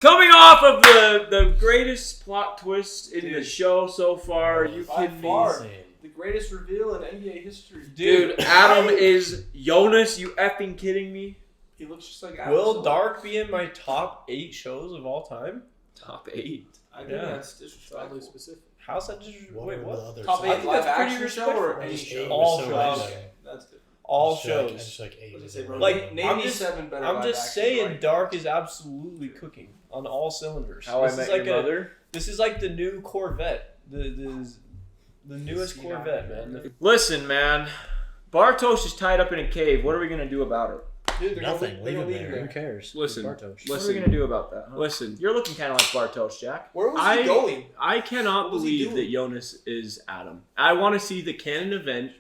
Coming off of the greatest plot twist in the show so far, you kidding me? The greatest reveal in NBA history. Dude, Adam is Jonas, you effing kidding me? He looks just like Adam. Will Dark be in my top 8 shows of all time? Top 8? I think that's disrespectful. Specific. How's that disrespectful? Wait, what? Top 8 live action show or any show? All shows. That's different. All shows. Just like 8. Like, name me 7 better I'm live just action, saying, right? Dark is absolutely cooking on all cylinders. How I Met Your Mother? This is like the new Corvette. The newest Corvette, man. Listen, man. Bartosz is tied up in a cave. What are we going to do about it? Dude, they're Nothing. Leave Leave him there. Who cares? Listen. Bartosz. What are we going to do about that? Huh? Listen. You're looking kind of like Bartosz, Jack. Where was he going? I cannot What was he believe doing? that Jonas is Adam. I want to see the canon event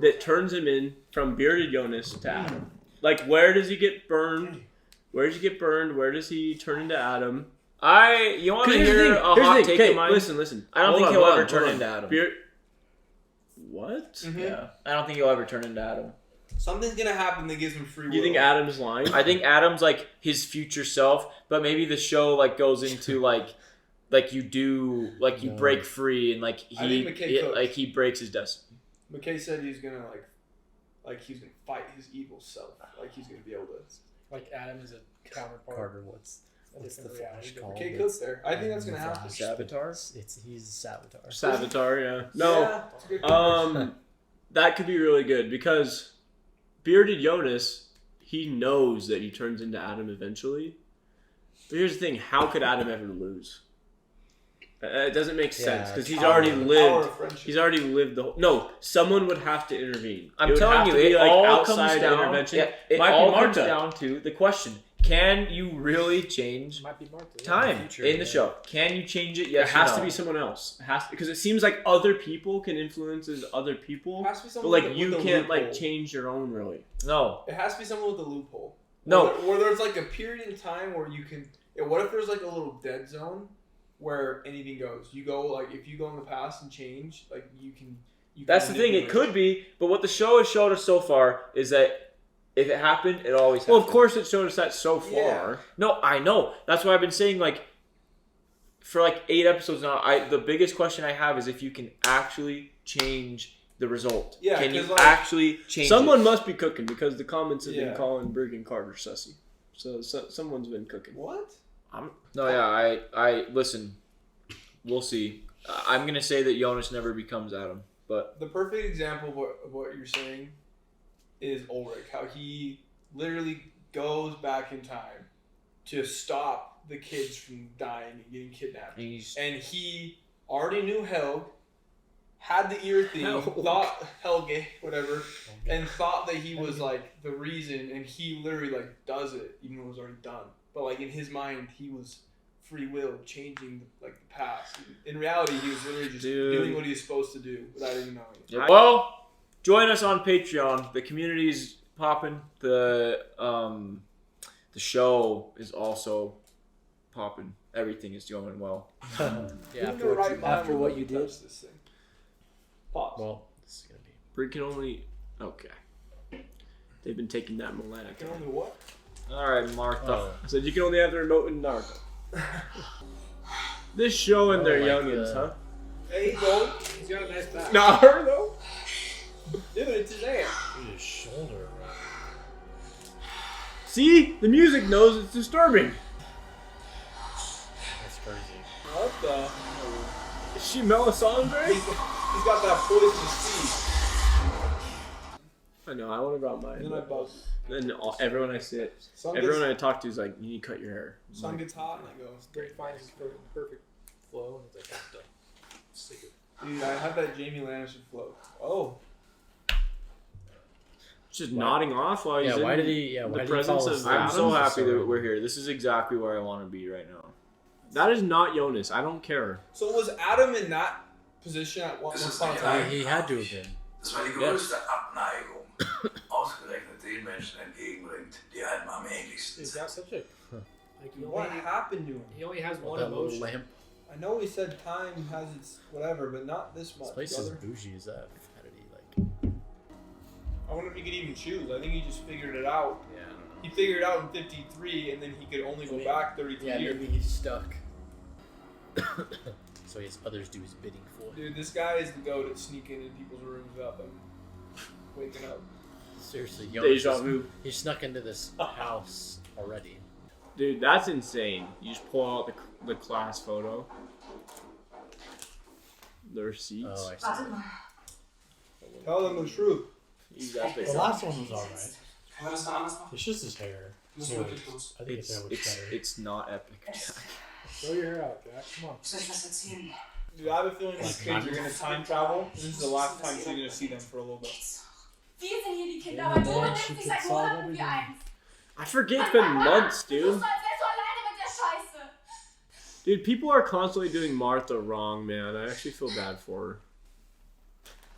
that turns him in from bearded Jonas to Adam. Like, where does he get burned? Where does he get burned? Where does he turn into Adam? You want to hear a hot take of mine? Listen. I don't think he'll ever turn into Adam. What? Mm-hmm. Yeah. I don't think he'll ever turn into Adam. Something's gonna happen that gives him free will. You think Adam's lying? I think Adam's like his future self, but maybe the show like goes into like you do like you break free and like he breaks his destiny. McKay said he's gonna like he's gonna fight his evil self. Like he's gonna be able to. Like Adam is a counterpart. Carter, what's the Flash called? McKay cooked there. I think that's gonna happen. Savitar? He's Savitar. Savitar, yeah. No. Yeah, it's a good question. That could be really good because bearded Jonas, he knows that he turns into Adam eventually. But here's the thing: how could Adam ever lose? It doesn't make sense because he's already lived. He's already lived the whole. No, someone would have to intervene. I'm telling you, it all comes down. Intervention. Yeah, it all comes down to the question: can you really change time in the show? Can you change it? Yes, it has to be someone else. It has to, because it seems like other people can influence other people, It has to be but someone like with you a can't loophole. like change your own really. No, It has to be someone with a loophole. No. Where there's like a period in time where you can. What if there's like a little dead zone where anything goes? You go like if you go in the past and change, like you can. That's the thing. It could be, but what the show has showed us so far is that if it happened, it always happened. Well, of course, it showed us that so far. Yeah. No, I know. That's why I've been saying like for like 8 episodes now. The biggest question I have is if you can actually change the result. Yeah, can you 'cause, like, actually change Someone it? must be cooking because the comments have been Yeah. calling Brig and Carter sussy. So someone's been cooking. What? No, yeah. I listen. We'll see. I'm gonna say that Jonas never becomes Adam, but The perfect example of what you're saying is ULRICH. How he literally goes back in time to stop the kids from dying and getting kidnapped. And he already knew Helg, had the ear thing, thought Helge, whatever, and thought that he was like the reason, and he literally like does it even though it was already done. But like in his mind, he was free will changing like the past. In reality, he was literally just doing what he was supposed to do without even knowing it. yeah. Well, join us on Patreon. The community's popping. The show is also popping. Everything is going well. Yeah, after what you did. Touch this thing. Pause. Well, this is gonna be. Brig can only. Okay. They've been taking that I Milana. can only what? All right, Martha. I said you can only have the remote in Naruto. This show and their youngins, huh? Hey, go. He's got a nice back. Not her though. Dude, it's his aunt. Dude, his shoulder. See, the music knows it's disturbing. That's crazy. What the? Is she Melisandre? He's got that poisonous seed. I know. I want to go out mine. And then I buzz. And everyone I I talk to is like, you need to cut your hair. Sun gets hot and I go. Great finds his perfect flow, and it's like, I'm done. Sick of it. Dude, I have that Jamie Lannister flow. Oh. Just nodding off while he's Yeah, why in did he? Yeah, the why did he presence call of us? I'm so Adam? happy that we're here. This is exactly where I want to be right now. That is not Jonas. I don't care. So was Adam in that position at one upon a time? He had to have been. Das war die größte Abneigung, ausgerechnet den Menschen entgegenbringt, die einem am ähnlichsten He's sind. got such a. Like, What happened to him? he only has one That little emotion. lamp. I know he said time has its whatever, but not this much. This place is brother. bougie as that. Like. I wonder if he could even choose. I think he just figured it out. Yeah. He figured it out in 53, and then he could only go back 33 Yeah, years. maybe he's stuck. So he has others do his bidding for him. Dude, this guy is the goat at sneaking in people's rooms up and waking up. Seriously, Deja vu. he snuck into this house already. Dude, that's insane. You just pull out the class photo. Their seats. Oh, I Warte see. mal. Tell them the truth. He's epic. The last one was alright. Können wir das dann anders machen? It's just his hair. Das Yeah, ist wirklich los. I think his hair looks better. It's not epic. Jack. Throw your hair out, Jack. Come on. Soll ich was erzählen? Dude, I have a feeling these kids are gonna time travel. This is the last time she's gonna see them for a little bit. Wir sind hier die Kinder, Ja, aber du man, nimmst she dich could seit solve Monaten wie everything. eins. I forget it's been months, Du dude. tust so, als wärst du alleine mit der Scheiße. Dude, people are constantly doing Martha wrong, man. I actually feel bad for her.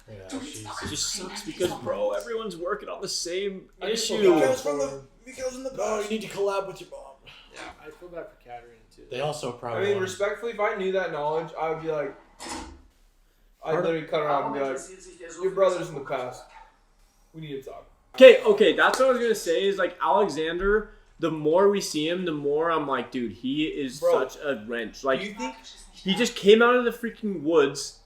Yeah, It just sucks because, bro, everyone's working on the same I just feel issue. bad Mikael's in the Oh, you need to collab with your mom. Yeah, I feel bad for Katarina too. They also I probably mean, want- respectfully, if I knew that knowledge, I would be like, I'd literally cut her off and be like, your brother's in the past. We need to talk. Okay, that's what I was gonna say. Is like Alexander. The more we see him, the more I'm like, dude, he is Bro, such a wrench. Do Like, you think he just came out of the freaking woods,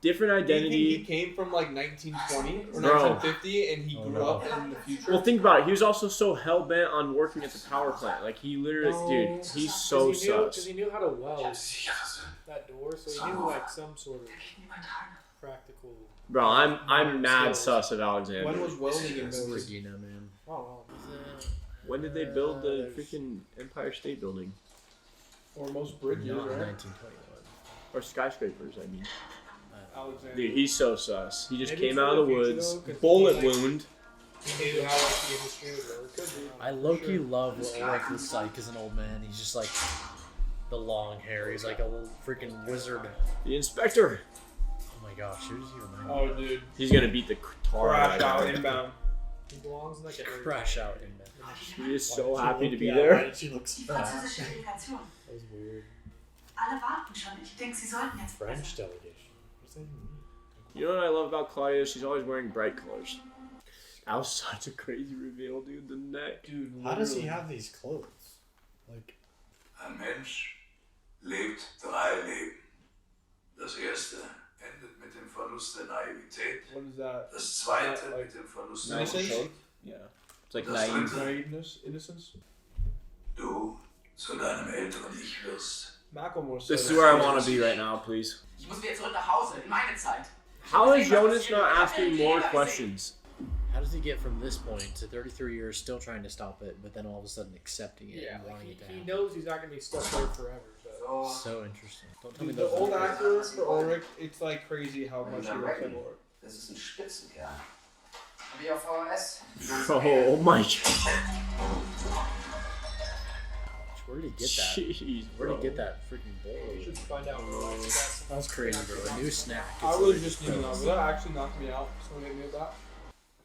different he identity. came from like 1920 or Bro. 1950 and he Oh, grew no. up in the future? Well, think about it. He was also so hell bent on working at the power plant. Like, he literally, dude, he's so Because sus. he knew how to weld Sicher was that door, so he knew like some sort of practical. Bro, I'm mad sus of When Alexander. was welding invented? Regina, man. Oh, When did they build the freaking Empire State Building? Or most bridges, Not right? 1921. Or skyscrapers, I mean. Alexander. Dude, he's so sus. He just Maybe came for out of the the future, woods, though, 'cause bullet he, like- wound. he knew how like the industry would work. Could be. I low-key love what Ulrich looks like as an old man. He's just like the long hair. He's like a little freaking wizard. The inspector. Oh my gosh, who does he remind me Oh, of? dude. He's gonna beat the tar Crash out out of him. inbound. He belongs in like a Crash out in there. He is Why so did she happy look- to be yeah, there. Why did she look Die so happy? französische Delegation. That was weird. Alle warten schon. Ich denke, sie sollten jetzt. French delegation. What does that even mean? You know what I love about Claudia? She's always wearing bright colors. That was such a crazy reveal, dude. The neck. Dude, How does he literally. have these clothes? Like, Ein Mensch lebt 3 Leben. Das erste endet mit dem Verlust der Naivität. What is that? Das zweite Like mit dem Verlust der innocence? Unschuld. Yeah. It's like Das naive. dritte, Naiveness? Innocence? du zu deinem älteren Ich wirst. Macklemore said This is it. where I want to be right now, please. Ich muss wieder zurück nach Hause, in meine Zeit. How is Jonas not asking more questions? How does he get from this point to 33 years still trying to stop it, but then all of a sudden accepting it Yeah, and like wanting it to he happen? knows he's not gonna be stuck there forever. But So interesting. Don't tell me Dude, the those old are- actor for Ulrich, it's like crazy how much he looks like Ulrich. Das ist ein Spitzenkerl. Wie auf VHS. Oh my god. Where did he get that? Jeez, Where did he bro. get that freaking we bowl? should find out. More. That was crazy, bro. A new snack. I was just thinking that. Would that actually knock me out? Someone hit me with that?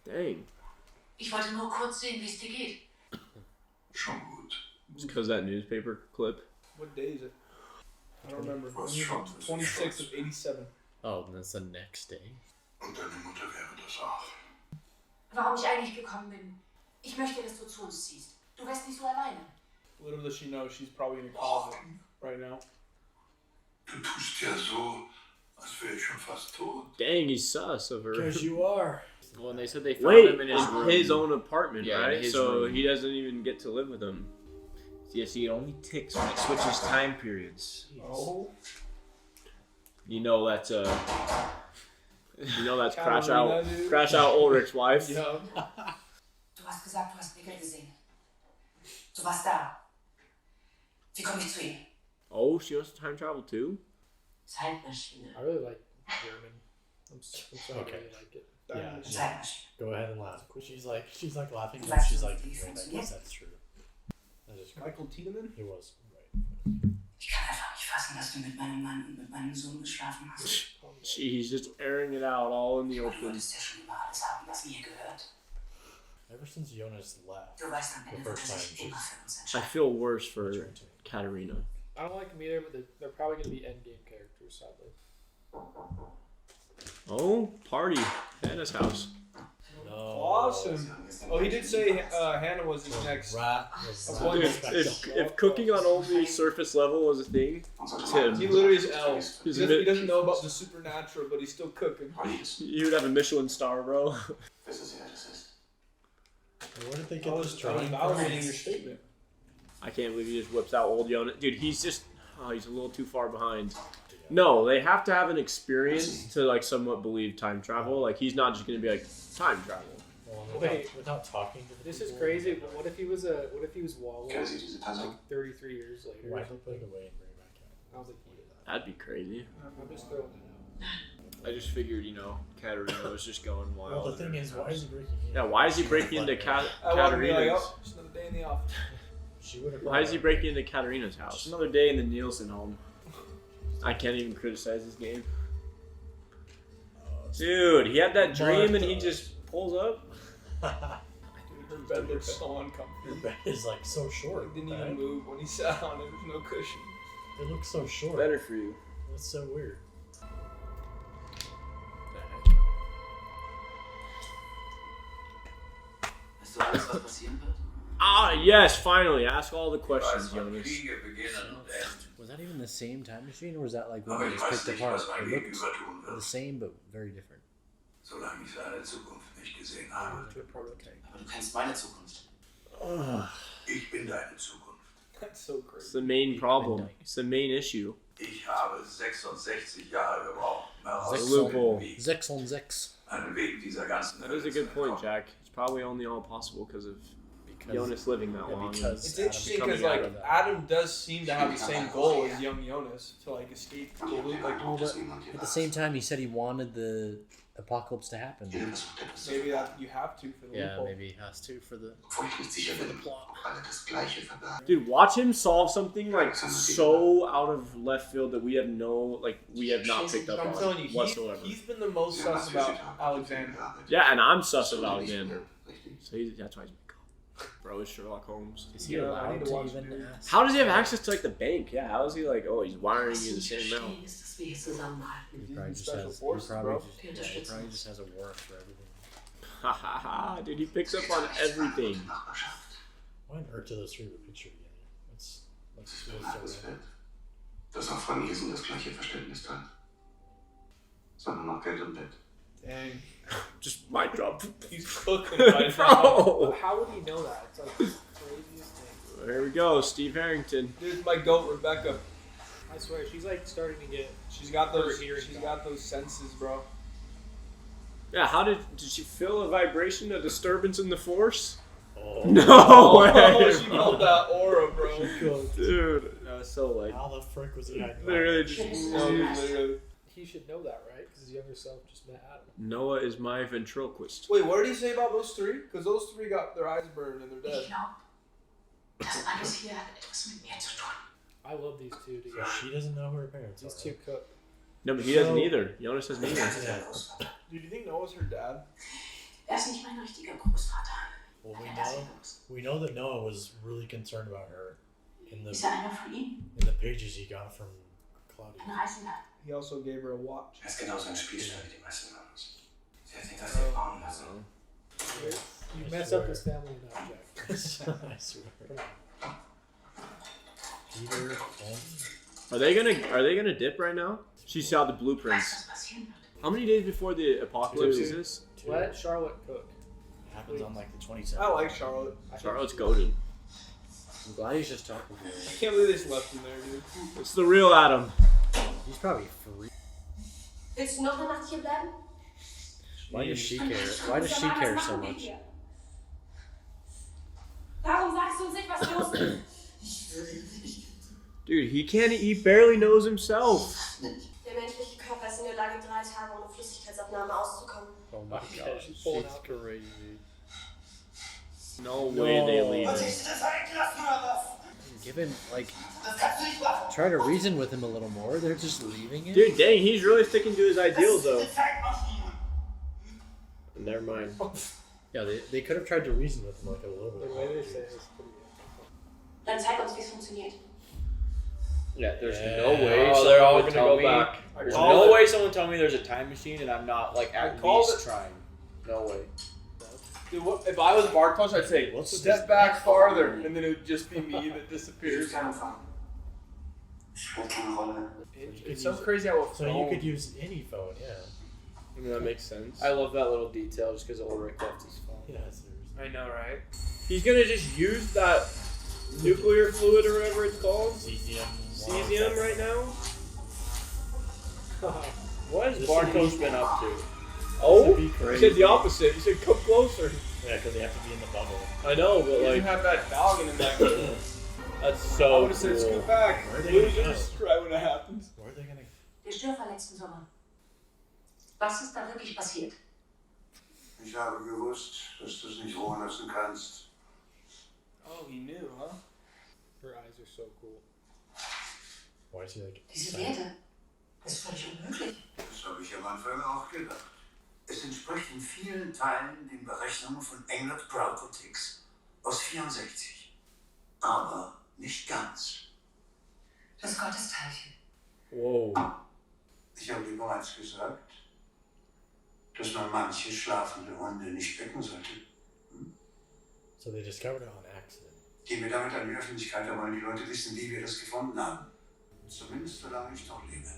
Dang. Ich wollte nur kurz sehen, wie es dir geht. Schon gut. Just because that newspaper clip. What day is it? I don't remember. Was schon, das ist 26th of schon. 87. Oh, and that's the next day. Und deine Mutter wäre das auch. Warum ich eigentlich gekommen bin. Ich möchte, dass du zu uns ziehst. Du wärst nicht so alleine. Little does she know, she's probably in a closet right now. Du tust ja so, als wäre ich schon fast tot. Dang, he's sus of her. because you are. Well, and they said they found Wait, him in his room. his own apartment, Yeah, in right? his So room. he doesn't even get to live with him. Yeah, see, it only ticks when it switches time periods. Oh. You know that's Katarina, dude. Crash Out Ulrich's wife. Yeah. Du hast gesagt, du hast Mikkel gesehen. Du warst da. Wie komme ich zu ihm? Oh, she wants to time travel too? Zeitmaschine. I really like German. I'm sorry, Okay. I really like it. Yeah, Zeitmaschine. go ahead and laugh. She's like laughing, Sagst but she's du, like, wie wait, I funktioniert? guess that's true. That is correct. Michael Tiedemann? He was right. Ich kann einfach nicht fassen, dass du mit meinem Mann und mit meinem Sohn geschlafen hast. She's just airing it out all in the Du open. wolltest ja schon immer alles haben, was mir gehört. Ever since Jonas left, Du weißt, am Ende The wird first er sich time, immer für uns I entscheiden. feel worse for That's right, too. Katarina. I don't like them either, but they're probably going to be endgame characters, sadly. Oh, party. Hannah's house. No. Awesome. Oh, he did say Hannah was his next. Dude, if cooking on only surface level was a thing, it's him. He literally is L. He doesn't know about the supernatural, but he's still cooking. You would have a Michelin star, bro. Where did they I get was this training validating your statement. I can't believe he just whips out old Jonas. Dude, he's just, he's a little too far behind. No, they have to have an experience to like somewhat believe time travel. Like he's not just gonna be like time travel. Well, Wait. without talking to the This is people, crazy, but what if he was Wawa like 33 years later? Why don't put it away and bring it back out? I was like, That'd be crazy. I'm just throwing it out. I just figured, Katarina was just going wild. Well, the thing is, why is he breaking in? Yeah, why is he breaking into I want to be like, Katarina's? oh, just another day in the office. She would have. Why is he breaking into Katarina's house? Just another day in the Nielsen home. I can't even criticize this game. Dude, he had that dream and he just pulls up. Dude, her bed looks so uncomfortable. Your bed is like so short. It didn't even move when he sat on it. There's no cushion. It looks so short. Better for you. That's so weird. Ah, yes, finally. Ask all the questions, Jonas. Was that even the same time machine, or was that like one that was picked apart? It looked the same, but very different. Solange ich seine Zukunft nicht gesehen habe. Aber du kennst meine Zukunft. Ich bin deine Zukunft. That's so It's crazy. the main problem. It's the main issue. Ich habe 66 Jahre gebraucht, um Loophole. herauszufinden, wie Zex on Zex. einen Weg dieser ganzen That is a good point, Jack. It's probably only all possible because of Jonas living that long. because It's interesting becoming because like out of that. Adam does seem to have the same goal as young Jonas to like escape the loop. Like At the same time, he said he wanted the apocalypse to happen. maybe that you have to for the Yeah, loophole. maybe he has to for the plot. Dude, watch him solve something like so out of left field that we have not picked up I'm on telling you, whatsoever. he's been the most sus about Alexander. Yeah, and I'm sus of Alexander. So that's why he's bro is Sherlock Holmes. Is he Yeah, I allowed need to to watch even it. ask? How does he have access to like the bank? Yeah, how is he like? Oh, he's wiring you the same amount. Ist, dass wir hier zusammenhalten. He probably just Special has. forces, he probably bro. just, he probably just has a warrant for everything. Ha ha ha! Dude, he picks up on everything. Why on earth do those three have a picture together? Let's so random. Dass auch Franesen das gleiche Verständnis teilen. Sondern noch Geld und Bett. Dang, Just mic drop. he's cooking right now. Bro! How would he know that? It's like the craziest thing. There we go, Steve Harrington. Dude, my goat Rebecca. I swear, she's like starting to get. She's got those. Her hearing She's back. got those senses, bro. Yeah, how did she feel a vibration, a disturbance in the force? Oh, No way! Oh, she felt that aura, bro. Dude, that was so like how the frick was he hiding? literally just No, dude, literally. He should know that, right? Because his younger self just met Adam. Noah is my ventriloquist. Wait, what did he say about those three? Because those three got their eyes burned and they're dead. Ich glaube, das alles hier hat etwas mit mir zu tun. I love these two So together. she doesn't know who her parents These are. two cook. No, but he doesn't either. Jonas doesn't either. Yeah. Dude, do you think Noah's her dad? Ist nicht mein richtiger Großvater. Well, Wenn er das hier los. we know that Noah was really concerned about her in the Ist einer von ihnen? pages he got from Claudia. Ein Reisender. He also gave her a watch. Er ist genauso ein Spielstein wie die meisten von uns. Sie hat nicht, dass sie bauen lassen. You I mess swear. up this family enough, Jack. I swear. Peter, Holmes. Are they gonna dip right now? She saw the Weißt du, blueprints. was passieren wird? How many days before the apocalypse is this? Let Charlotte cook. It happens on like the 27th. I like Charlotte. Charlotte's goaded. I'm glad he's just talking to I her. can't believe they just left him there, dude. It's the real Adam. He's probably free. Willst du noch eine Nacht hier bleiben? Why does she care? Why does she care so much? Warum sagst du uns nicht, was los ist? Dude, he barely knows himself. Der menschliche Körper ist in der Lage, 3 Tage ohne Flüssigkeitsabnahme auszukommen. Oh my Okay, gosh, she's she's pulling out. crazy. No way they leave it. Give him, like, try to reason with him a little more. They're just leaving it. Dude, dang, he's really sticking to his ideals though. Never mind. Yeah, they could have tried to reason with him like a little The bit. way they say it is pretty Dann zeig uns, wie es funktioniert. Yeah, there's Yeah. no way Oh, they're all someone would gonna tell go me. back. There's called no it. way someone tell me there's a time machine and I'm not like at called least it. trying. No way. Dude, if I was Bartosz, I'd say, step back farther, and then it would just be me that disappears. It's so crazy how a So you could use any phone, yeah. I mean, that makes sense. I love that little detail just because Ulrich left his phone. Yeah, seriously. I know, right? He's gonna just use that nuclear fluid or whatever it's called. Cesium Right now. What has Bartosz been up to? Oh, he said the opposite. He said come closer. Yeah, because they have to be in the bubble. I know, but You like have that dog in that game. that's so I would have said scoot back. Where are they gonna Losers, right when it happens. Where are they gonna Der Stürfer letzten Sommer. Was ist da wirklich passiert? Ich habe gewusst, dass du es nicht ruhen lassen kannst. Oh, he knew, huh? Her eyes are so cool. Why is he like Diese Werte, das ist völlig unmöglich. Das habe ich am Anfang auch gedacht. Es entspricht in vielen Teilen den Berechnungen von Englert Proutix aus 64. Aber nicht ganz. Das Gottesteilchen. Whoa. Ich habe dir bereits gesagt, dass man manche schlafende Hunde nicht wecken sollte. So they discovered it on accident. Gehen wir damit an die Öffentlichkeit, da wollen die Leute wissen, wie wir das gefunden haben. Zumindest solange ich noch lebe.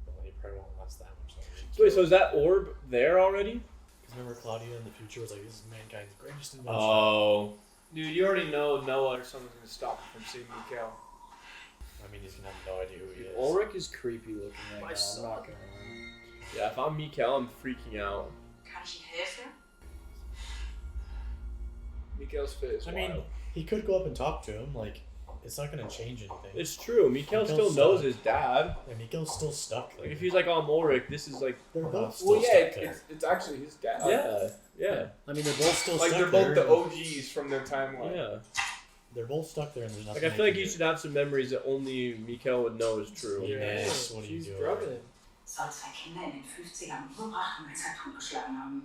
Well, he probably won't last that much longer. So wait, so is that orb there already? Because remember Claudia in the future was like, this is mankind's greatest invention. Oh. Dude, you already know Noah or someone's gonna stop him from seeing MIKKEL. I mean, he's gonna have no idea who he is. Ulrich is creepy looking right My now. son. I'm not gonna lie. Yeah, if I'm MIKKEL, I'm freaking out. Kann ich Ihnen helfen? MIKKEL's fit is I mean, wild. he could go up and talk to him. Like, it's not gonna change anything. It's true. MIKKEL still MIKKEL's knows stuck. his dad. And Mikkel's still stuck there. Like if he's like on Ulrich, this is like They're both still Well, yeah, stuck there. it's actually his dad. yeah. I mean, they're both still Like stuck they're there. both the OGs from their timeline. Yeah. They're both stuck there, and there's nothing. Like I feel they like can you do. should have some memories that only MIKKEL would know is true. Yes, what are you She's doing? drugging him. Soll zwei Kinder in den 50ern umgebracht und als totgeschlagen haben.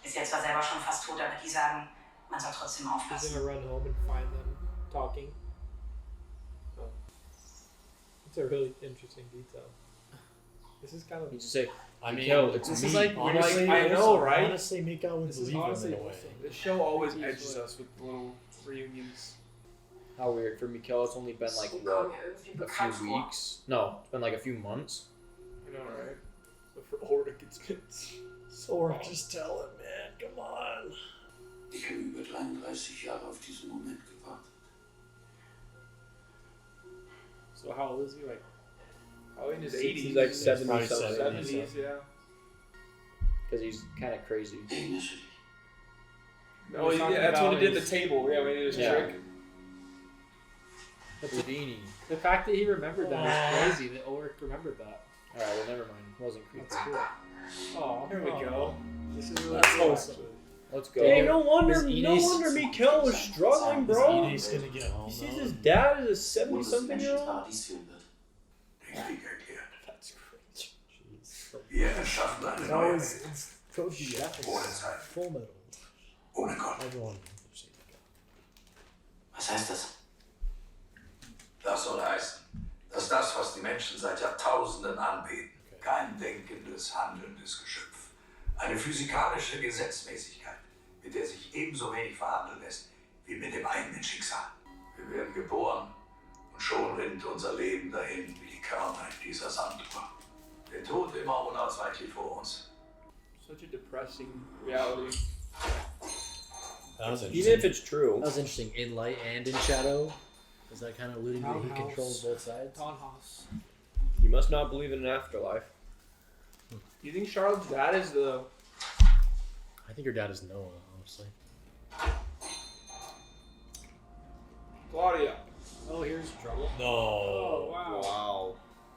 Ist jetzt zwar selber schon fast tot, aber die sagen, man soll trotzdem He's aufpassen. gonna run home and find them talking. Oh. It's a really interesting detail. This is kind of. You just say, I mean, MIKKEL, it's this me. is like honestly, I know, right? Honestly, Mikkel would This is believe him honestly in a way. awesome. The show always edges us with little reunions. how weird. For MIKKEL, it's only been like, Die what, kommen mir irgendwie a bekannt few vor. weeks? No, it's been like a few months. I know, right? But for Ulrich, it's been Or just tell him, man. Come on. Ich habe über 33 Jahre auf diesen Moment gewartet. So how old is he? Like probably in his 80s. He's like 70 probably something. 70s, yeah. Because he's kind of crazy. Erinnerst du dich? Oh, yeah, that's when he did the table. Yeah, when he did his Yeah. trick. That's Houdini. the fact that he remembered that is crazy. That Ulrich remembered that. Alright, well, never mind. Wasn't creepy. That's cool. Oh, here we go. This is really That's cool. awesome. Let's go. Dang, no wonder Is Ines- MIKKEL was struggling, bro. He's gonna get home. He sees though. his dad as a Wo das 70-something-year-old. Menschenparadies führen wird. Richtig erklärt. That's great. Jeez. Wir erschaffen eine It's neue always Welt. it's Cody Ohne Zeit. Full Metal. Ohne Gott. Everyone. Was heißt das? Das soll heißen, dass das, was die Menschen seit Jahrtausenden anbeten, kein denkendes, handelndes Geschöpf, eine physikalische Gesetzmäßigkeit, mit der sich ebenso wenig verhandeln lässt wie mit dem eigenen Schicksal. Wir werden geboren und schon rinnt unser Leben dahin wie die Körner in dieser Sanduhr. Der Tod immer unausweichlich vor uns. Such a depressing reality. That was Even interesting. if it's true. That was interesting. In light and in shadow. Is that kind of alluding to he Townhouse. controls both sides? Townhouse. You must not believe in an afterlife. You think Charlotte's dad is the... I think her dad is Noah, honestly. Claudia? Oh, here's trouble. No. Oh wow. Wow.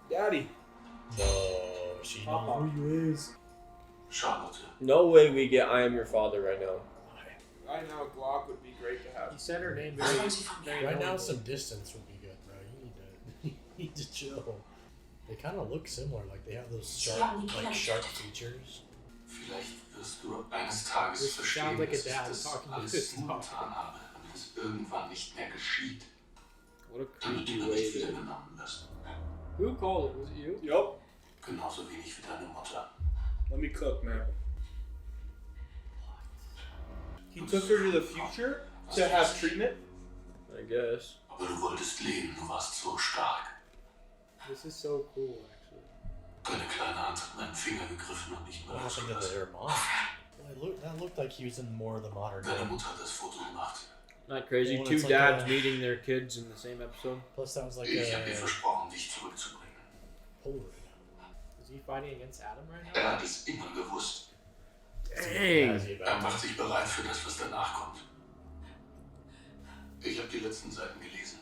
Daddy? No. She Papa. knows who he is. Charlotte. No way we get I am your father right now. I know a Glock would be great to have. He said her name Was very, wollen Sie von mir? very Right now, knowingly. some distance would be good, bro. You need to chill. They kind of look similar. Like they have those sharp, like sharp features. Vielleicht wirst du eines Tages This verstehen, sounds like a dass ich dad das talking to alles his nur dog. getan habe, damit es irgendwann nicht mehr geschieht. What a Damit creepy du way nicht wieder to... genommen wirst. Who called it? Was it you? Yup. Genauso wenig wie deine Mutter. Let me cook, man. He took her to the future to have treatment. I guess. Aber du wolltest leben, du warst so stark. This is so cool, actually. Deine kleine Hand hat meinen Finger gegriffen und nicht mehr What happened to losgelassen. their mom? Well, that looked like he was in more of the modern Deine day. Mutter hat das Foto gemacht. Not crazy. Well, Two it's like dads a- meeting their kids in the same episode. Plus, that was like Ich habe ihr a versprochen, dich zurückzubringen. Polaroid. Is he fighting against Adam right now? Er hat es immer gewusst. Dang. Er macht sich bereit für das, was danach kommt. Ich habe die letzten Seiten gelesen.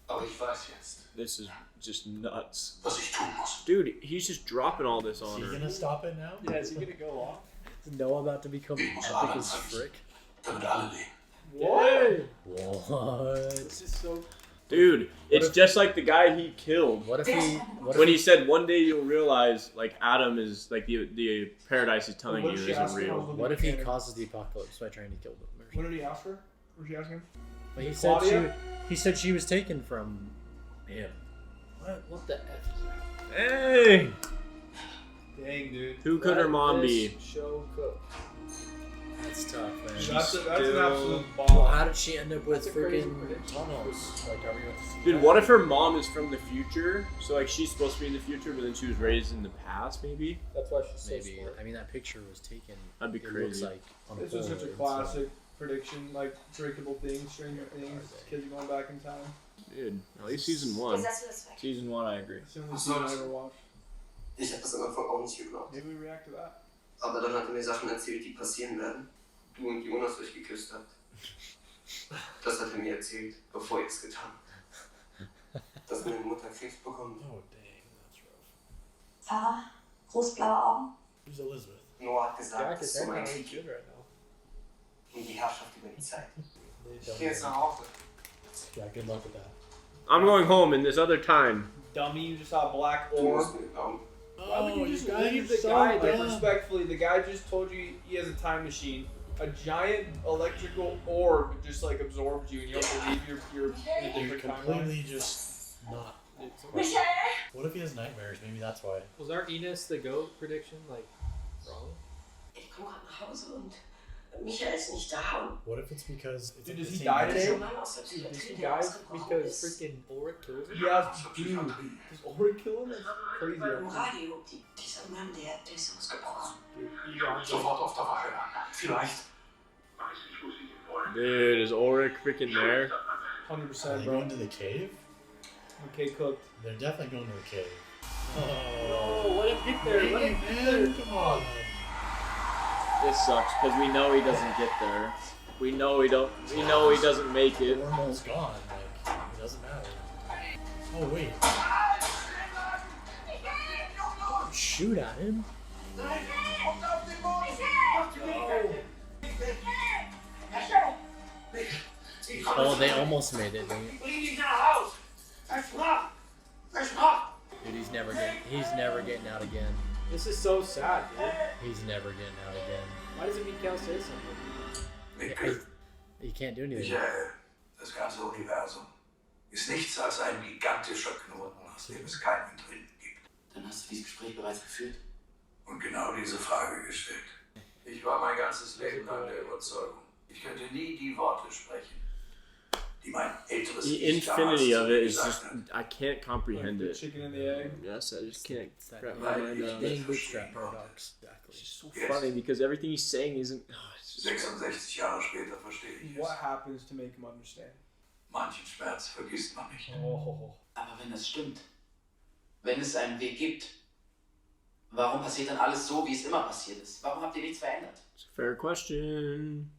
Aber ich weiß jetzt, This is just nuts. was ich tun muss. Dude, he's just dropping all this Is on he her. gonna stop it now? Yeah, is he gonna go off? Is Noah about to become Ich muss epic Adam as verlassen, frick? damit alle leben. What? What? This is so. Dude, it's if- just like the guy he killed. What if he? What if When he? he said one day you'll realize, like, Adam is, like, the paradise he's telling What you did she isn't ask him? real. What if he causes the apocalypse by trying to kill them? Or What something? did he ask her? What did she ask him? But he Claudia? said she was taken from him. What the F is that? Hey! Dang, dude. Who could her mom be? Show cook. That's tough, man. That's an still- absolute Well, bomb. how did she end up with That's a crazy freaking prediction. tunnels? Like, are we going to see Dude, that? what if her mom is from the future? So, like, she's supposed to be in the future, but then she was raised in the past, maybe? That's why she's so Maybe. smart. I mean, that picture was taken. That'd be It looks crazy. like on This is such a Polaroid, classic prediction, like Drinkable Things, Stranger Things, kids are going back in time. Dude, at least season 1. Season 1, I agree. It's the only season I ever watched. Ich habe das am Anfang auch nicht geglaubt. Maybe we react to that. Aber dann hat er mir Sachen erzählt, die passieren werden. Du und Jonas euch geküsst habt. Das hat er mir erzählt, bevor ihr es getan habt. Dass meine Mutter Krebs bekommen. Oh dang, that's rough. Pfarrer, großblaue Augen. Who's Elizabeth? Noah hat gesagt, Jack dass is es um einen really Krieg good geht. right now. Um die Herrschaft über die Zeit. They Ich don't gehe jetzt know. nach Hause. Yeah, good luck with that. I'm going home in this other time. Dummy, you just saw a black Du orb. musst mir glauben. Why would you just guys leave are the so guy? Like, dumb. respectfully, the guy just told you he has a time machine. A giant electrical orb just like absorbed you, and you have to leave you're in a You're different timeline. completely just not. Michael! What if he has nightmares? Maybe that's why. Was our Enos the goat prediction like wrong? Ich komme gerade nach Hause und Michael ist nicht da. Und What if it's because it's Dude, like does the he same die person? today? der Mann aus der Dude, this Psychiatrie, guy der ausgebrochen because ist. freaking Ulrich killed him. Yeah, dude. Does Ulrich kill him? That's crazy. Im Radio, dieser Mann, der ist ausgebrochen. Dude, Elon's like, Sofort auf der Wache an. Vielleicht. Dude, is Ulrich freaking there? 100%, Are they bro. going to the cave? Okay, cooked. They're definitely going to the cave. oh, let him get there. Let him get there. Man, come on. This sucks, because we know he doesn't get there. We know he doesn't make it. We're almost gone. Like, it doesn't matter. Oh, wait. Don't shoot at him. Oh, they almost made it. Dude, he's never getting out again. This is so sad, dude. He's never getting out again. Why doesn't Mikkel say something? Mikkel, He can't do anything. Michael, das ganze Universum ist nichts als ein gigantischer Knoten, aus dem es keinen Entrinnen gibt. Dann hast du dieses Gespräch bereits geführt. Und genau diese Frage gestellt. Ich war mein ganzes Leben lang der Überzeugung, ich könnte nie die Worte sprechen, die mein älteres The Ich damals infinity zu of mir it is gesagt just, hat. I can't comprehend The it. chicken and the egg. Yes, I just can't It's that wrap my mind around it. dang bootstrap paradox. Exactly. It's just so funny because everything he's saying isn't. Oh, it's just, 66 Jahre später verstehe ich What es. happens to make him understand? Manchen Schmerz vergisst man nicht. Oh. Aber wenn das stimmt, wenn es einen Weg gibt, warum passiert dann alles so, wie es immer passiert ist? Warum habt ihr nichts verändert? it's a fair question.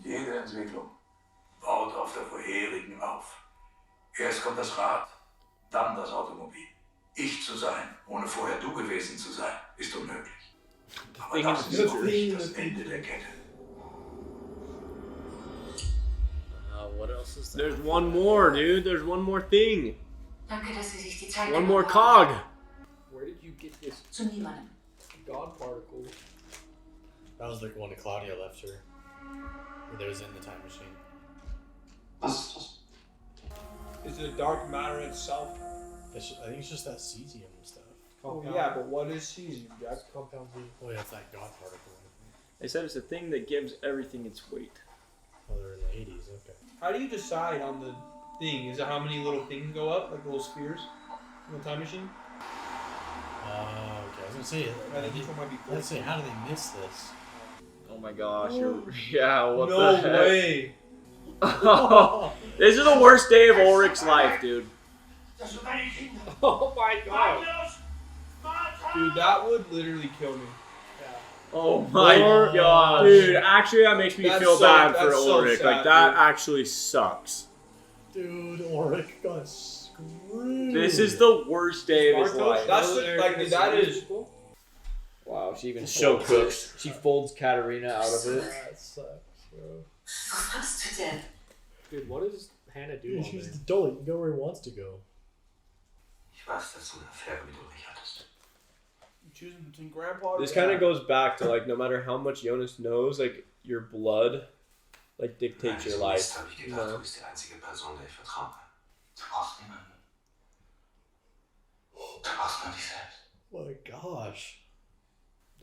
Jede Entwicklung baut auf der vorherigen auf. Erst kommt das Rad, dann das Automobil. Ich zu sein, ohne vorher du gewesen zu sein, ist unmöglich. Aber thing das in ist the noch future. nicht das Ende der Kette. What else is There's there? one more, dude. There's one more thing. Danke, dass Sie sich die Zeit One more genommen haben. cog. Where did you get this Zu niemandem. god particle? That was like one Claudia left her. That was in the time machine. Was ist das? Is it dark matter itself? I think it's just that cesium stuff. Oh yeah, but what is cesium, Jack? Compound Z. Oh yeah, it's that God particle. They said it's a thing that gives everything its weight. Oh, they're in the 80s. Okay. How do you decide on the thing? Is it how many little things go up, like little spheres, in the time machine? Okay. I was gonna say. I think each one might be. Let's say, how do they miss this? Oh my gosh! Yeah. What no the heck? way. This is the worst day of Ulrich's life, dude. Oh my god. Dude, that would literally kill me. Oh my god. Dude, actually that makes me feel bad for Ulrich. sad, like, that dude. actually sucks. Dude, Ulrich got screwed. This is the worst day of his life. That's like, that is. Wow, she even So folds cooked. it. She folds Katarina out of it. That sucks, bro. Was machst du denn? Dude, what does Hannah do? She's the doll. You can go where he wants to go. Ich weiß, dass du eine Affäre mit Ulrich hattest. Choosing between grandpa. This kind of goes back to, like, no matter how much Jonas knows, like, your blood, like, dictates your life. Habe ich gedacht, du bist die einzige Person, der ich vertrauen kann. Du brauchst niemanden. Du brauchst nur dich selbst. Oh my gosh.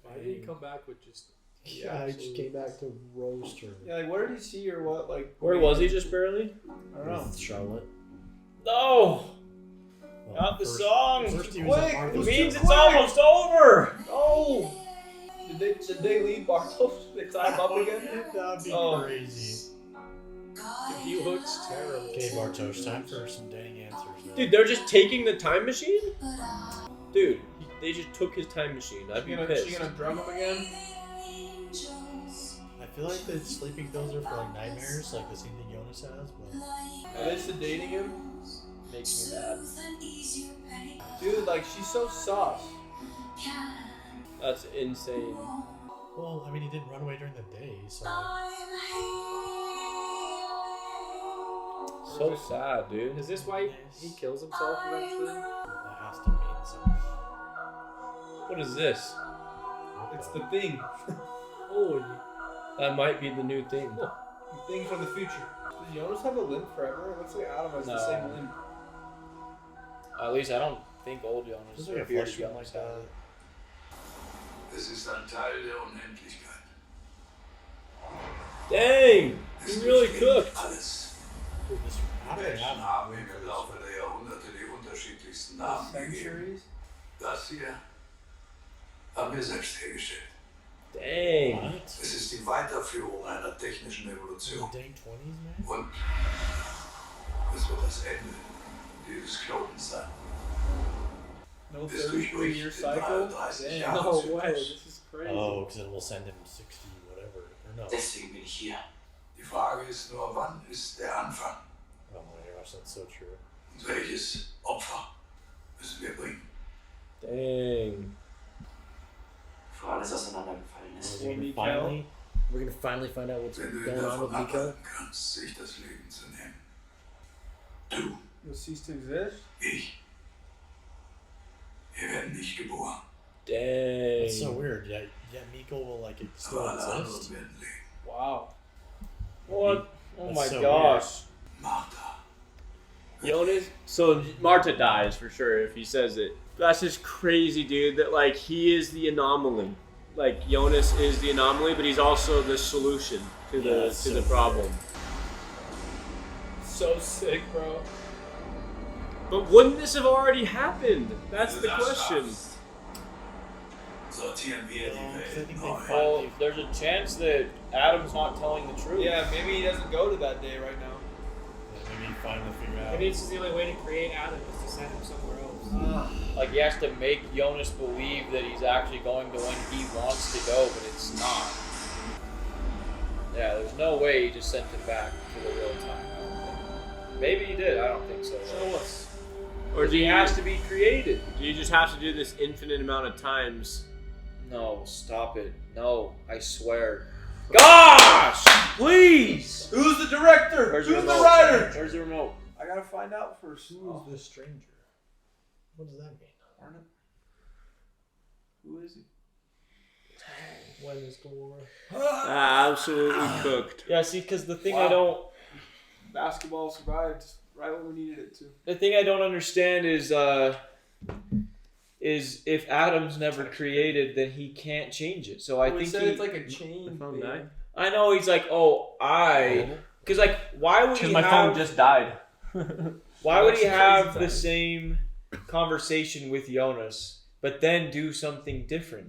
Why did he come back with just... Yeah, he just came back to roast her. Yeah, like, where did he see or what? Like, Where was he just barely? I don't know. With Charlotte. No! Well, Not the first- song! First he was at Quick! Martha's. It means too it's quick. almost over! No! Did they leave Bartos? They tie him up again? That'd be Oh. crazy. He looks terrible. Okay, Bartosz, time for some dang answers now. Dude, they're just taking the time machine? Dude, they just took his time machine. I'd be She pissed. gonna drum him again? I feel like the sleeping pills are for like nightmares, like the same thing Jonas has, but Are they sedating him? Makes me mad. Dude, like, she's so sus. That's insane. well, I mean, he didn't run away during the day, so So sad, dude. Is this why he kills himself eventually? that has to mean something. What is this? It's the thing. Holy. That might be the new thing. The thing from the future. Does Jonas have a limp forever? It looks like Adam has the No. same limp. At least I don't think old Jonas This is like a bearded flesh one Jonas like had that. it. Es ist ein Teil der Unendlichkeit. Dang! Es He really durchdringt cooked. alles. Dude, this how did Menschen Adam haben im Laufe der Jahrhunderte die unterschiedlichsten Namen gegeben. Centuries? Das hier haben wir selbst hergestellt. Dang. What? Es ist die Weiterführung einer technischen Evolution. The dang 20s, man? Und es wird das Ende dieses Klotens sein. No Bist du 33-year durch cycle? 33 Damn. Jahre No Zyklus. way, this is crazy. Oh, because it will send him 60, whatever. Or no. Deswegen bin ich hier. Die Frage ist nur, wann ist der Anfang? Oh my gosh, that's so true. Und welches Opfer müssen wir bringen? Dang. Bevor alles auseinandergefallen ist. We're gonna finally find out what's Wenn du ihn going on davon with Mika. abhalten kannst, sich das Leben zu nehmen. Du, You'll cease to exist? ich. Wir werden nicht geboren. Dang. It's so weird. Yeah, MIKKEL will like still Aber alle anderen exist. werden leben. Wow. What? Oh That's my so gosh. Martha. Jonas? So Marta dies for sure if he says it. That's just crazy, dude, that like he is the anomaly. Like Jonas is the anomaly, but he's also the solution to Yeah, the that's so problem. So sick, bro. But wouldn't this have already happened? That's the question. Sortieren wir die I Welt think they neu. Well, there's a chance that Adam's not telling the truth. Yeah, maybe he doesn't go to that day right now. Maybe he finally figure out. Maybe this is the only way to create Adam is to send him somewhere else. Like he has to make Jonas believe that he's actually going to when he wants to go, but it's not. Yeah, there's no way he just sent him back to the real time. I don't think. Maybe he did. I don't think so. Show us. Or do He you has to be created. do you just have to do this infinite amount of times? No, stop it. No, I swear. Gosh! Please! Who's the director? Where's Who's the the remote? writer? Where's the remote? I gotta find out first. Who is this stranger? What does that mean? Arnott? Who is he? When is Gamora? Absolutely cooked. Yeah, see, because the thing Wow. I don't, Basketball survived right when we needed it to. the thing I don't understand is is if Adam's never created, then he can't change it. So I think it's like a chain thing. I know he's like, because like, why would he my phone just died. Why would he have the same conversation with Jonas, but then do something different?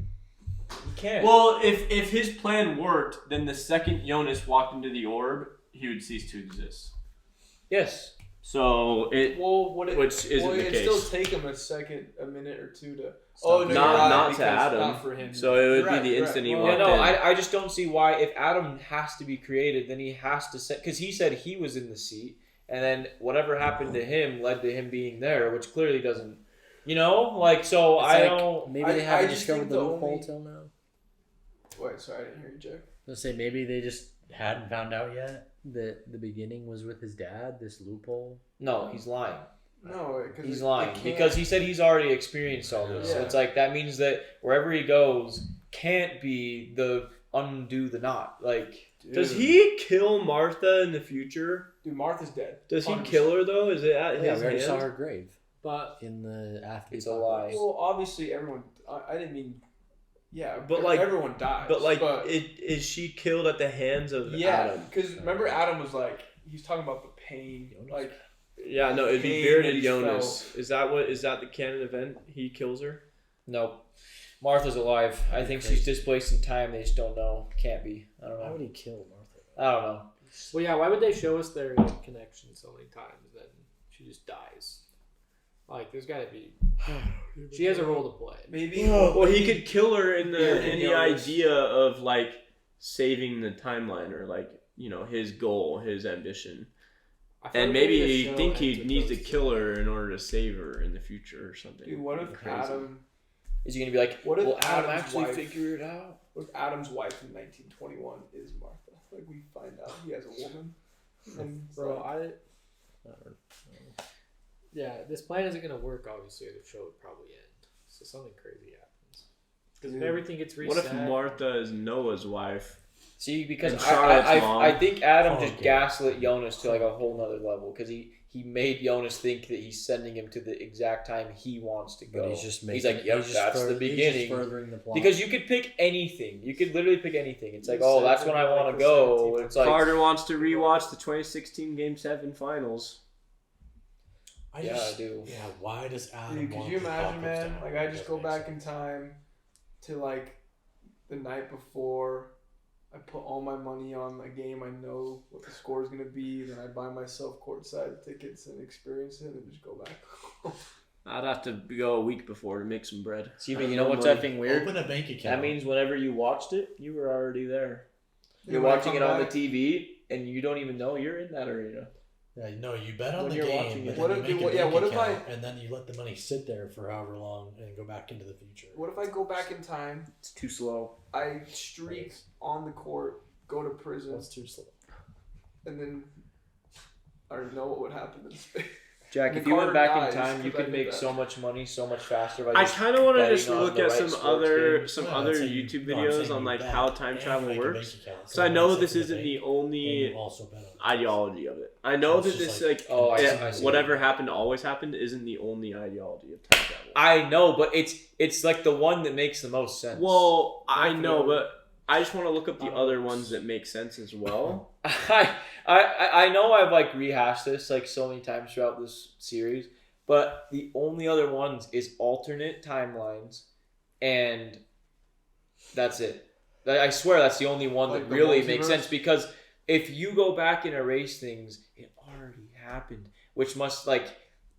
He can't. Well, if his plan worked, then the second Jonas walked into the orb, he would cease to exist. Yes. So which isn't the case. It'd still take him a minute or two to. Not to Adam. Not for him. So it would be the instant he walked in. I just don't see why. If Adam has to be created, then he has to set, because he said he was in the seat, and then whatever happened to him led to him being there, which clearly doesn't. So it's I don't. Maybe they haven't discovered the loophole till now. Wait, sorry, I didn't hear you, Jack. I was gonna say maybe they just hadn't found out yet that the beginning was with his dad. This loophole. No, he's lying. No, he's lying because he said he's already experienced all this. Yeah. So it's like that means that wherever he goes can't be the undo the knot. Like, does he kill Martha in the future? Dude, Martha's dead. Does he kill her though? Is it at his hand? We already saw her grave. But in the after it's a lie. Well, obviously everyone. I didn't mean. Yeah, but like everyone dies. But is she killed at the hands of Adam? Because remember, Adam was like he's talking about the pain, like. Yeah, no, it'd be bearded Jonas. Is that the canon event? He kills her? No. Martha's alive. I think she's displaced in time. They just don't know. Can't be. I don't know. Why would he kill Martha? I don't know. Well, yeah. Why would they show us their connection so many times? Then she just dies. Like, there's got to be. She has a role to play. Maybe. Well, he could kill her in the idea of like saving the timeline or like his goal, his ambition. And maybe you think he needs to kill her in order to save her in the future or something. Dude, what if Adam... Is he going to be like, will Adam actually figure it out? What if Adam's wife in 1921 is Martha? Like, we find out he has a woman. And bro, I don't know. Yeah, this plan isn't going to work, obviously. The show would probably end. So something crazy happens. Because if everything gets reset... What if Martha is Noah's wife? See, because I think Adam just gaslit Jonas to like a whole nother level because he made Jonas think that he's sending him to the exact time he wants to go. But he's like, yep, that's the beginning. He's just furthering the plot. Because you could pick anything. You could literally pick anything. It's like, that's when I want to go. It's like Carter wants to rewatch the 2016 Game 7 finals. I do. Yeah, why does Adam could you imagine, man? Like, I just go back in time to like the night before. I put all my money on a game. I know what the score is going to be. Then I buy myself courtside tickets and experience it and just go back. I'd have to go a week before to make some bread. See, but you know what's effing weird? Open a bank account. That means whenever you watched it, you were already there. You're watching it on the TV, and you don't even know you're in that arena. Yeah, no, you bet on When the you're game, watching but it. then What you if- make a what- yeah, bank what if account, and then you let the money sit there for however long and go back into the future. What if I go back in time? It's too slow. I streak on the court, go to prison, That's too slow. and then I already know what would happen in space. Jack, And if you went Carter back dies in time, you 'cause I could did make that. so much money so much faster. By I just kind of want to betting just on look the at right some sports other games. YouTube videos on like how time travel works. So I I know this isn't the only ideology of it. I know that this I see. whatever happened always happened isn't the only ideology of time travel. I know, but it's like the one that makes the most sense. Well, I know, but I just want to look up the other ones that make sense as well. I know I've like rehashed this like so many times throughout this series, but the only other ones is alternate timelines, and that's it. I swear that's the only one Like that the really multiverse? makes sense, because if you go back and erase things, it already happened, which must like,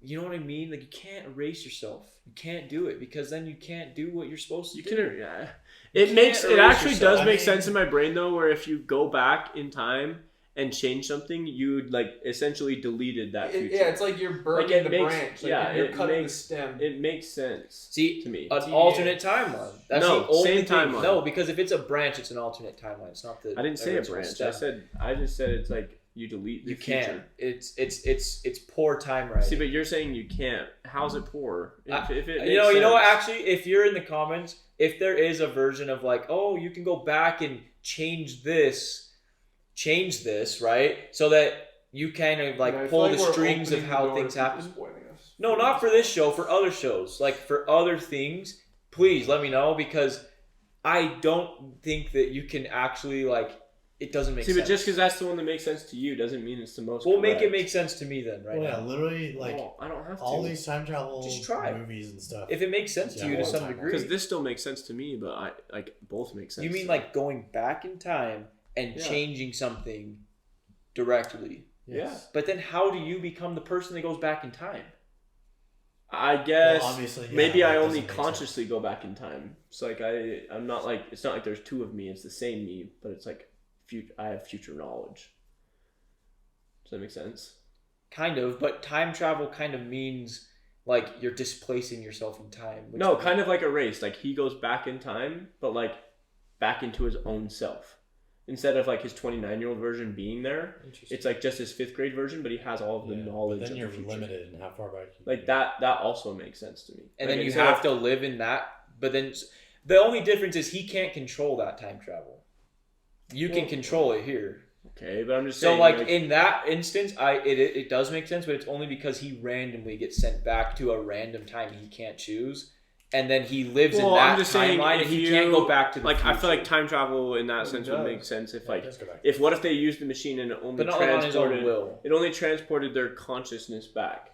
you know what I mean? Like, you can't erase yourself. You can't do it, because then you can't do what you're supposed to do. Yeah. You It makes can't it erase actually yourself. does make sense in my brain though, where if you go back in time and change something, you'd like essentially deleted that future. Yeah, it's like you're burning Like, it the makes- branch. Like yeah, you're it cutting makes- the stem. It makes sense. See, to me. an alternate timeline. That's No, the only same thing. timeline. No, because if it's a branch, it's an alternate timeline. It's not the. I didn't say a original branch. stem. I just said it's like you delete the You future. can't. It's poor time writing. See, but you're saying you can't. How's it poor? If it makes you know what? sense- Actually, if you're in the comments, if there is a version of like, oh, you can go back and change this, right? So that you kind of like Yeah, I feel pull like the we're strings of opening the how door things to people happen. spoiling us. No, not for this show. For other shows, like for other things, please let me know because I don't think that you can actually like. It doesn't make sense. But just because that's the one that makes sense to you doesn't mean it's the most. We'll make it make sense to me then, right? Well, now. yeah, literally, like I don't have to. all these time travel Just try. movies and stuff. If it makes sense to you to some degree, because this still makes sense to me, but I like both make sense. You mean like going back in time and changing something directly? Yes. Yeah. But then, how do you become the person that goes back in time? I guess obviously, maybe I only consciously go back in time. It's like I'm not like it's not like there's two of me. It's the same me, but it's like I have future knowledge. Does that make sense? Kind of, but time travel kind of means like you're displacing yourself in time. No, kind of like a race. Like he goes back in time, but like back into his own self. Instead of like his 29-year-old version being there, it's like just his 5th grade version, but he has all of the knowledge. But then you're of the limited in how far back. Like that also makes sense to me. And like, then you have to live in that. But then the only difference is he can't control that time travel. You can control it here. Okay, but I'm just saying. So like in that instance, it does make sense, but it's only because he randomly gets sent back to a random time he can't choose. And then he lives in that timeline, and he can't go back to the future. I feel like time travel in that sense would make sense if what if they used the machine and it only it only transported their consciousness back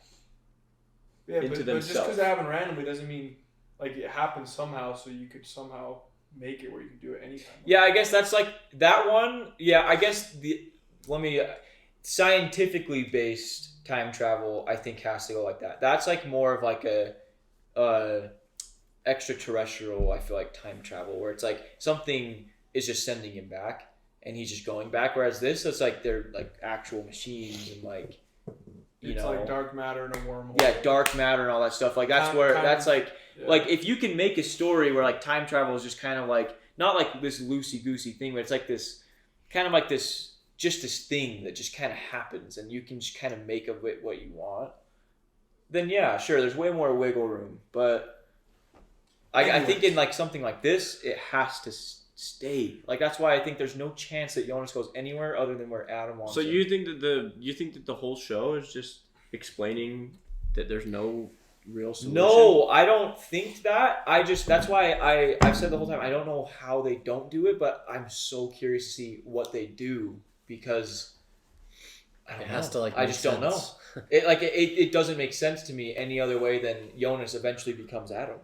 into themselves. But just because it happened randomly doesn't mean like it happened somehow, so you could somehow make it where you can do it anytime. Yeah, I guess that's like that one. Yeah, I guess scientifically based time travel, I think has to go like that. That's like more of like a extraterrestrial, I feel like, time travel where it's like something is just sending him back and he's just going back, whereas this it's like they're like actual machines and like it's like dark matter and a wormhole. Yeah, dark matter and all that stuff. Like that's like if you can make a story where like time travel is just kind of like not like this loosey goosey thing, but it's like this kind of like this thing that just kind of happens and you can just kind of make of it what you want, then yeah, sure, there's way more wiggle room. But I think in like something like this, it has to stay. Like that's why I think there's no chance that Jonas goes anywhere other than where Adam wants. So you think that the whole show is just explaining that there's no real solution? No, I don't think that. That's why I've said the whole time I don't know how they don't do it, but I'm so curious to see what they do because I just don't know. It doesn't make sense to me any other way than Jonas eventually becomes Adam.